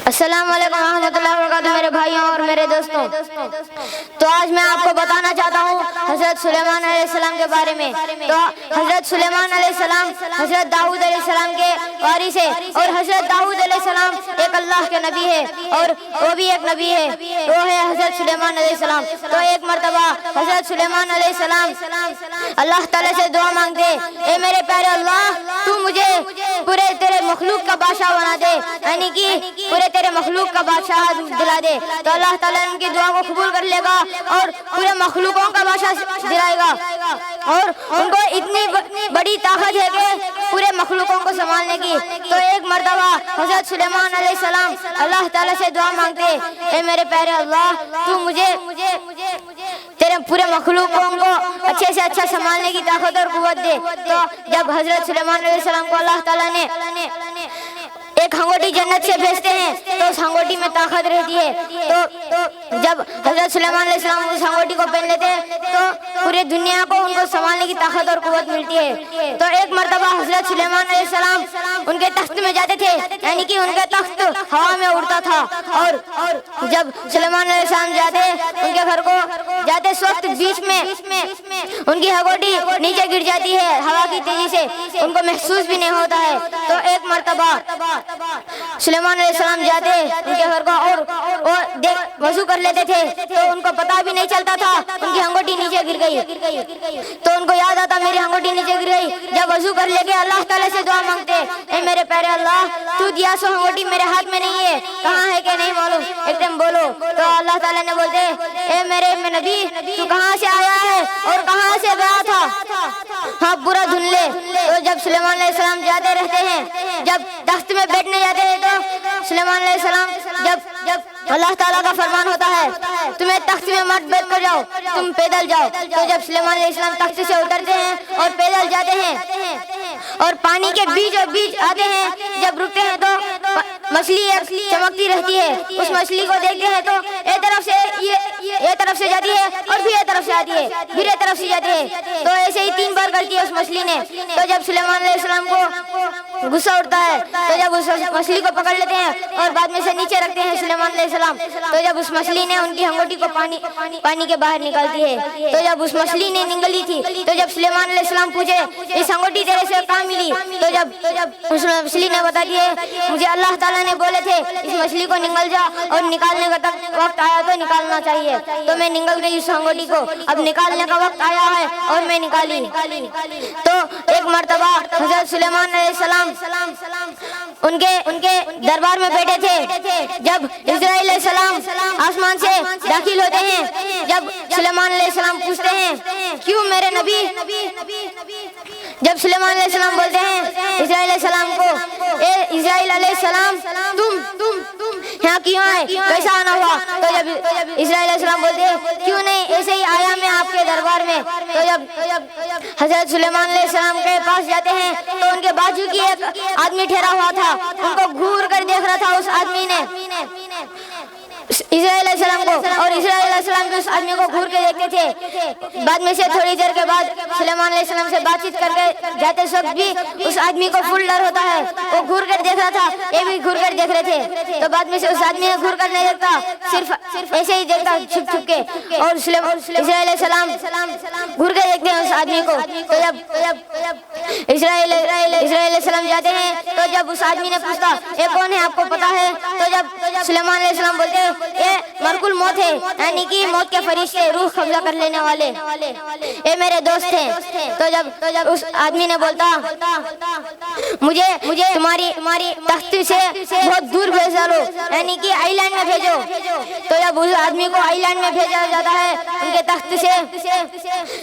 السلام علیکم ورحمۃ اللہ وبرکاتہ میرے بھائیوں اور میرے دوستوں. تو آج میں آپ کو بتانا چاہتا ہوں حضرت سلیمان علیہ السلام کے بارے میں. تو حضرت سلیمان علیہ السلام حضرت داؤد علیہ السلام کے وارث ہے، اور حضرت داؤد علیہ السلام ایک اللہ کے نبی ہے اور وہ بھی ایک نبی ہے، وہ ہے حضرت سلیمان علیہ السلام. تو ایک مرتبہ حضرت سلیمان علیہ السلام اللہ تعالیٰ سے دعا مانگتے، اے میرے پیارے اللہ، تو مجھے پورے تیرے مخلوق کا بادشاہ بنا دے، یعنی کہ پورے تیرے مخلوق کا بادشاہ دلا دے. تو اللہ تعالیٰ ان کی دعا کو قبول کر لے گا اور پورے مخلوقوں کا بادشاہ دلائے گا، اور ان کو اتنی بڑی طاقت ہے کہ پورے مخلوقوں کو سنبھالنے کی. تو ایک مرتبہ حضرت سلیمان علیہ السلام اللہ تعالیٰ سے دعا مانگتے، اے میرے پیارے اللہ، تو مجھے تیرے پورے مخلوقوں کو اچھے سے اچھا سنبھالنے کی طاقت اور قوت دے. تو جب حضرت سلیمان علیہ السلام کو اللہ تعالیٰ نے ایک ہنگوٹی جنت سے بھیجتے ہیں تو اس ہنگوٹی میں طاقت رہتی ہے. تو جب حضرت سلیمان علیہ السلام اس ہنگوٹی کو پہن لیتے ہیں تو پورے دنیا کو ان کو سنبھالنے کی طاقت اور قوت ملتی ہے. تو ایک مرتبہ حضرت سلیمان علیہ السلام ان کے تخت میں جاتے تھے، یعنی کہ ان کا تخت ہوا میں اڑتا تھا، اور جب سلیمان علیہ السلام جاتے ان کے گھر کو جاتے اس وقت بیچ میں ان کی ہنگوٹی نیچے گر جاتی ہے ہوا کی تیزی سے، ان کو محسوس بھی نہیں ہوتا ہے. تو ایک مرتبہ سلیمان علیہ السلام جاتے ان کے گھر کو اور وضو کر لیتے تھے تو ان کو پتہ بھی نہیں چلتا تھا ان کی ہنگوٹی نیچے گر گئی. تو ان کو یاد آتا میری ہنگوٹی نیچے گر گئی. جب وضو کر لے کے اللہ تعالیٰ سے دعا مانگتے، اے میرے پیارے اللہ، تو دیا سو ہنگوٹی میرے ہاتھ میں نہیں ہے، کہاں ہے کہ نہیں معلوم، ایک دم بولو. تو اللہ تعالیٰ نے بولتے، اے میرے نبی، تو کہاں سے آیا ہے اور کہاں سے گیا تھا، ہاں پورا دھن لے. تو جب سلیمان علیہ السلام جاتے رہتے ہیں، جب تخت میں بیٹھنے جاتے ہیں تو سلیمان علیہ السلام جب اللہ تعالیٰ کا فرمان ہوتا ہے تمہیں تخت میں مت بیٹھ کر جاؤ، تم پیدل جاؤ. تو جب سلیمان علیہ السلام تخت سے اترتے ہیں اور پیدل جاتے ہیں اور پانی کے بیچ آتے ہیں، جب رکتے ہیں تو مچھلی ایک چمکتی رہتی ہے. اس مچھلی کو دیکھتے ہیں تو ایک طرف سے یہ طرف سے جاتی ہے اور پھر یہ طرف سے آتی ہے، پھر یہ طرف سے جاتی ہے. تو ایسے ہی 3 بار کرتی ہے اس مچھلی نے. تو جب سلیمان علیہ السلام کو غصہ اٹھتا ہے تو جب اس مچھلی کو پکڑ لیتے ہیں اور بعد میں سے نیچے رکھتے ہیں سلیمان علیہ السلام. تو جب اس مچھلی نے ان کی ہنگوٹی کو پانی کے باہر نکالتی ہے. تو جب اس مچھلی نے نگلی تھی تو جب سلیمان علیہ السلام پوچھے اس ہنگوٹی تیرے سے کہاں ملی، تو جب اس مچھلی نے بتا دیے مجھے اللہ تعالیٰ نے بولے تھے اس مچھلی کو نگل جا اور نکالنے کا وقت آیا تو نکالنا چاہیے، تو میں نگل گئی اس ہنگوٹی کو، اب نکالنے کا وقت آیا ہے اور میں نکالی. تو ایک مرتبہ حضرت سلیمان علیہ السلام ان کے دربار میں بیٹھے تھے. جب اسرائیل علیہ السلام آسمان سے داخل ہوتے ہیں، جب سلیمان علیہ السلام پوچھتے ہیں کیوں میرے نبی، جب سلیمان علیہ السلام بولتے ہیں اسرائیل علیہ السلام کو، اے اسرائیل علیہ السلام، تم یہاں کیوں آئے، کیسا آنا ہوا؟ تو جب اسرائیل علیہ السلام بولتے ہیں کیوں نہیں، ایسے ہی آیا میں آپ کے دربار میں. تو جب حضرت سلیمان علیہ السلام کے پاس جاتے ہیں تو ان کے بازو کی ایک آدمی ٹھہرا ہوا تھا، ان کو گھور کر دیکھ رہا تھا اس آدمی نے اسرائیل علیہ السلام کو، اور اسرائیل علیہ السلام بھی اس آدمی کو گھور کے دیکھتے تھے. بعد میں سے تھوڑی دیر کے بعد سلیمان علیہ السلام سے بات چیت کر کے جاتے وقت بھی اس آدمی کو فل ڈر ہوتا ہے، وہ گھور کر دیکھ رہا تھا، یہ بھی گھور کر دیکھ رہے تھے. تو بعد میں سے اس آدمی نے گھور کر نہیں دیکھتا، صرف ایسے ہی دیکھتا چھپ چھپ کے، اور اسرائیل علیہ السلام گھور کے دیکھتے ہیں اس آدمی کو. تو جب اسرائیل علیہ السلام جاتے ہیں تو جب اس آدمی نے پوچھتا یہ کون ہے آپ کو پتا ہے، تو جب سلیمان علیہ السلام بولتے ہیں یہ ملک الموت ہے، یعنی کہ موت کے فرشتے روح قبضہ کر لینے والے، یہ میرے دوست ہیں. تو جب اس آدمی نے بولتا مجھے تمہاری تخت سے بہت دور بھیج ڈالو، یعنی کہ آئی لینڈ میں بھیجو. تو جب اس آدمی کو آئی لینڈ میں بھیجا جاتا ہے ان کے تخت سے،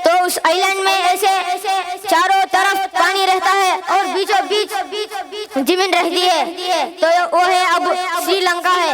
تو اس آئی لینڈ میں ایسے چاروں طرف پانی رہتا ہے اور بیچوں بیچ زمین رہتی ہے. تو وہ ہے اب سری لنکا ہے.